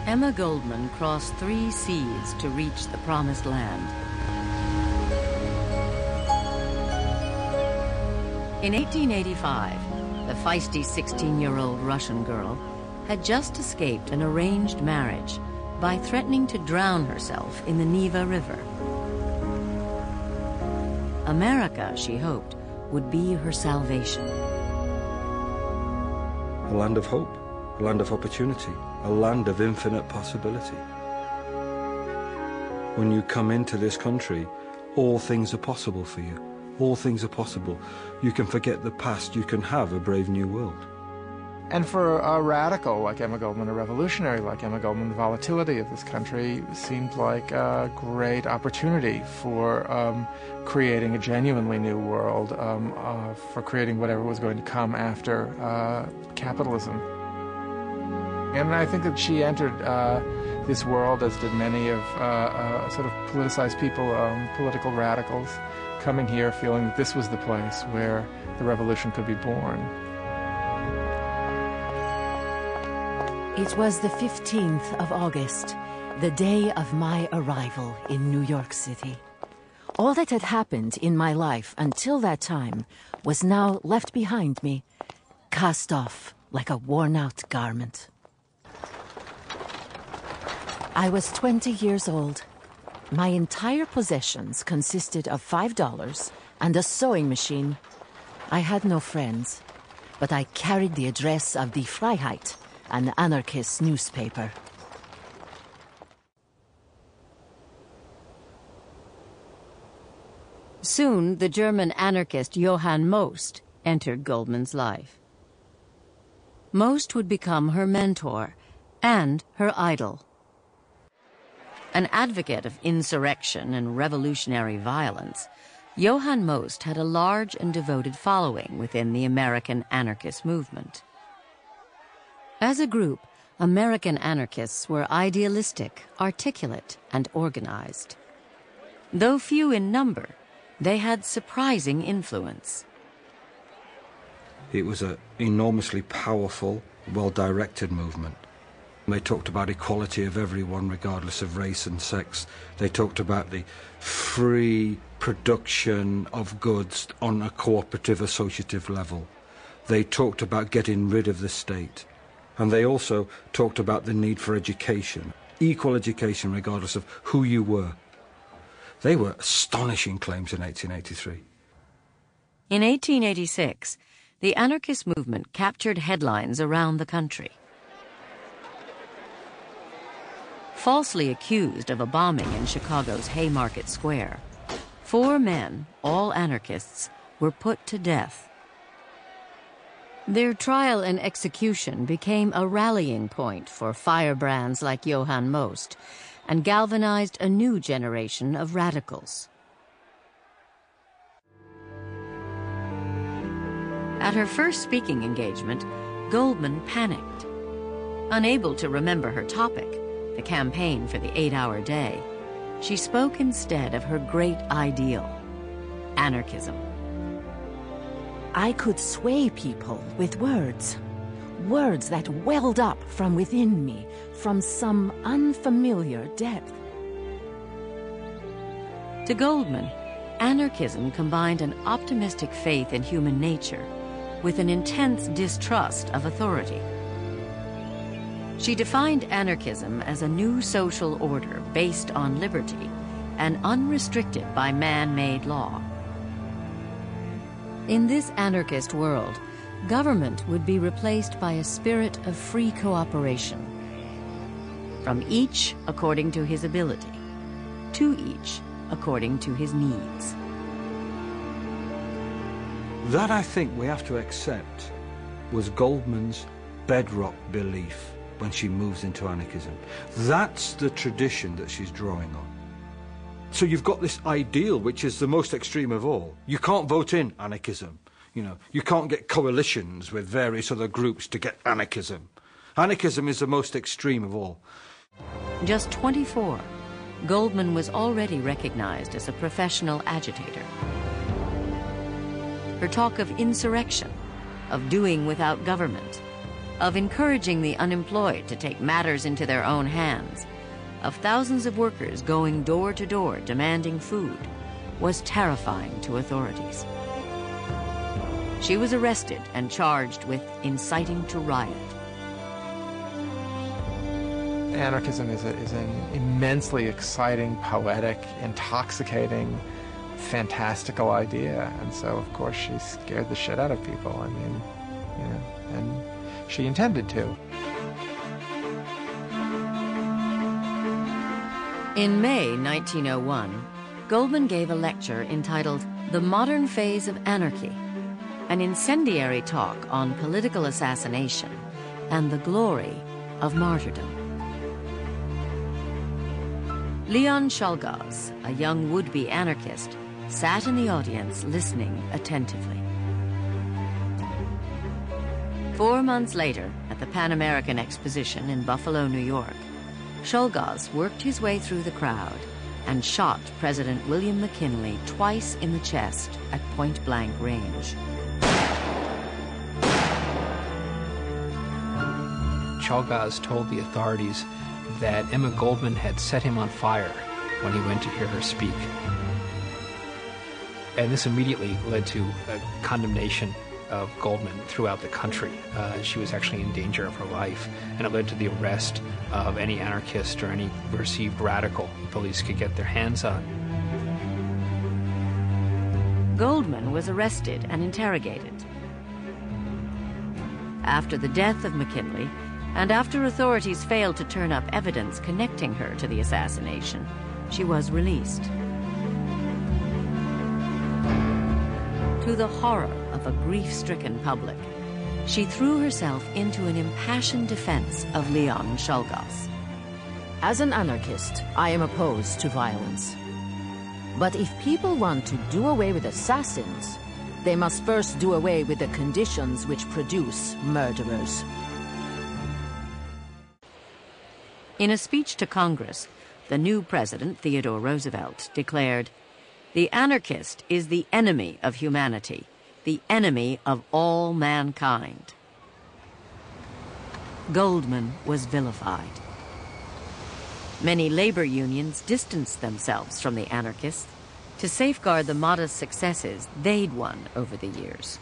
Emma Goldman crossed 3 seas to reach the promised land. In 1885, the feisty 16-year-old Russian girl had just escaped an arranged marriage by threatening to drown herself in the Neva River. America, she hoped, would be her salvation. A land of hope, a land of opportunity, a land of infinite possibility. When you come into this country, all things are possible for you. All things are possible. You can forget the past, you can have a brave new world. And for a radical like Emma Goldman, a revolutionary like Emma Goldman, the volatility of this country seemed like a great opportunity for creating a genuinely new world, for creating whatever was going to come after capitalism. And I think that she entered this world, as did many of sort of politicized people, political radicals, coming here feeling that this was the place where the revolution could be born. It was the 15th of August, the day of my arrival in New York City. All that had happened in my life until that time was now left behind me, cast off like a worn-out garment. I was 20 years old. My entire possessions consisted of $5 and a sewing machine. I had no friends, but I carried the address of Die Freiheit, an anarchist newspaper. Soon, the German anarchist Johann Most entered Goldman's life. Most would become her mentor and her idol. An advocate of insurrection and revolutionary violence, Johann Most had a large and devoted following within the American anarchist movement. As a group, American anarchists were idealistic, articulate, and organized. Though few in number, they had surprising influence. It was an enormously powerful, well-directed movement. They talked about equality of everyone, regardless of race and sex. They talked about the free production of goods on a cooperative, associative level. They talked about getting rid of the state. And they also talked about the need for education, equal education regardless of who you were. They were astonishing claims in 1883. In 1886, the anarchist movement captured headlines around the country. Falsely accused of a bombing in Chicago's Haymarket Square, 4 men, all anarchists, were put to death. Their trial and execution became a rallying point for firebrands like Johann Most and galvanized a new generation of radicals. At her first speaking engagement, Goldman panicked. Unable to remember her topic, the campaign for the 8-hour day, she spoke instead of her great ideal, anarchism. I could sway people with words, words that welled up from within me, from some unfamiliar depth. To Goldman, anarchism combined an optimistic faith in human nature with an intense distrust of authority. She defined anarchism as a new social order based on liberty and unrestricted by man-made law. In this anarchist world, government would be replaced by a spirit of free cooperation, from each according to his ability, to each according to his needs. That, I think, we have to accept was Goldman's bedrock belief when she moves into anarchism. That's the tradition that she's drawing on. So you've got this ideal, which is the most extreme of all. You can't vote in anarchism. You know, you can't get coalitions with various other groups to get anarchism. Anarchism is the most extreme of all. Just 24, Goldman was already recognized as a professional agitator. Her talk of insurrection, of doing without government, of encouraging the unemployed to take matters into their own hands, of thousands of workers going door to door demanding food, was terrifying to authorities. She was arrested and charged with inciting to riot. Anarchism is an immensely exciting, poetic, intoxicating, fantastical idea, and so of course she scared the shit out of people. I mean, you know, and she intended to. In May 1901, Goldman gave a lecture entitled "The Modern Phase of Anarchy," an incendiary talk on political assassination and the glory of martyrdom. Leon Czolgosz, a young would-be anarchist, sat in the audience listening attentively. 4 months later, at the Pan American Exposition in Buffalo, New York, Czolgosz worked his way through the crowd and shot President William McKinley twice in the chest at point-blank range. Czolgosz told the authorities that Emma Goldman had set him on fire when he went to hear her speak. And this immediately led to a condemnation of Goldman throughout the country. She was actually in danger of her life, and it led to the arrest of any anarchist or any perceived radical the police could get their hands on. Goldman was arrested and interrogated. After the death of McKinley, and after authorities failed to turn up evidence connecting her to the assassination, she was released. To the horror of a grief-stricken public, she threw herself into an impassioned defense of Leon Czolgosz. As an anarchist, I am opposed to violence. But if people want to do away with assassins, they must first do away with the conditions which produce murderers. In a speech to Congress, the new president, Theodore Roosevelt, declared, "The anarchist is the enemy of humanity, the enemy of all mankind." Goldman was vilified. Many labor unions distanced themselves from the anarchists to safeguard the modest successes they'd won over the years.